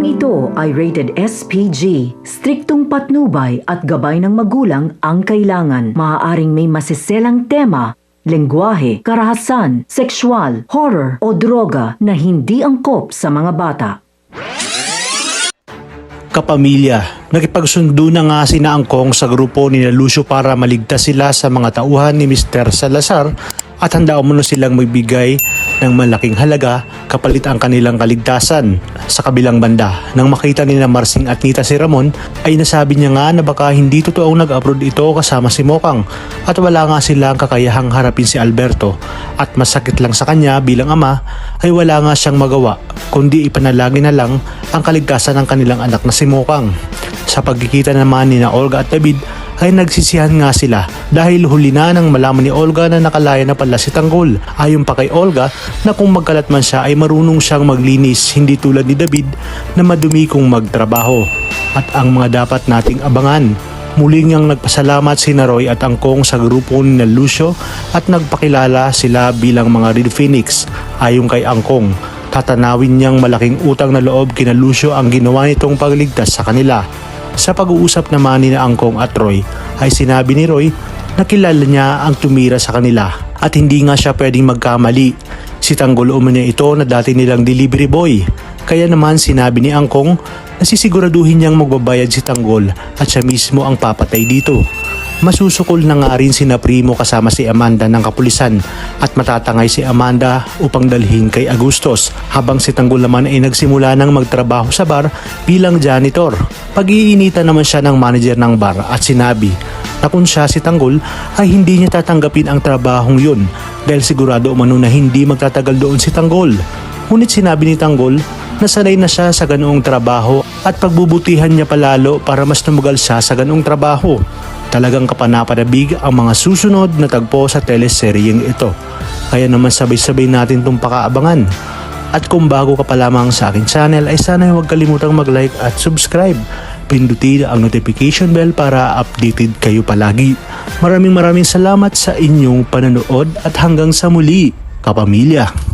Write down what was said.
Programang ito ay rated SPG. Striktong patnubay at gabay ng magulang ang kailangan. Maaaring may masiselang tema, lengguwahe, karahasan, sexual, horror o droga na hindi angkop sa mga bata. Kapamilya, nakipagsundo na nga sina Angkong sa grupo ni Lucio para maligtas sila sa mga tauhan ni Mr. Salazar at handa umano silang magbigay ng malaking halaga kapalit ang kanilang kaligtasan. Sa kabilang banda, nang makita ni Marsing at Nita si Ramon, ay nasabi niya nga na baka hindi totoong nag-abroad ito kasama si Mokang at wala nga silang kakayahang harapin si Alberto at masakit lang sa kanya bilang ama ay wala nga siyang magawa kundi ipanalangin na lang ang kaligtasan ng kanilang anak na si Mokang. Sa pagkikita naman ni Olga at David ay nagsisihan nga sila dahil huli na nang malaman ni Olga na nakalaya na pala si Tanggol. Ayon pa kay Olga na kung magkalat man siya ay marunong siyang maglinis, hindi tulad ni David na madumi kung magtrabaho. At ang mga dapat nating abangan. Muli niyang nagpasalamat si Roy at Angkong sa grupo ni Lucio at nagpakilala sila bilang mga Red Phoenix. Ayon kay Angkong, tatanawin niyang malaking utang na loob kina Lucio ang ginawa nitong pagligtas sa kanila. Sa pag-uusap naman ni Angkong at Roy ay sinabi ni Roy na kilala niya ang tumira sa kanila at hindi nga siya pwedeng magkamali. Si Tanggol umano ito na dati nilang delivery boy. Kaya naman sinabi ni Angkong na sisiguraduhin niyang magbabayad si Tanggol at siya mismo ang papatay dito. Masusukol na nga rin sina Primo kasama si Amanda ng kapulisan at matatangay si Amanda upang dalhin kay Agustos habang si Tanggol naman ay nagsimula ng magtrabaho sa bar bilang janitor. Pag-iinitan naman siya ng manager ng bar at sinabi na kung siya si Tanggol ay hindi niya tatanggapin ang trabahong yun dahil sigurado umano na hindi magtatagal doon si Tanggol. Ngunit sinabi ni Tanggol na sanay na siya sa ganoong trabaho at pagbubutihan niya palalo para mas tumugal siya sa ganoong trabaho. Talagang kapanapanabig ang mga susunod na tagpo sa teleseryeng ito. Kaya naman sabay-sabay natin itong pakaabangan. At kung bago ka pa lamang sa akin channel ay sana huwag kalimutang mag-like at subscribe. Pindutin ang notification bell para updated kayo palagi. Maraming salamat sa inyong panonood at hanggang sa muli, kapamilya.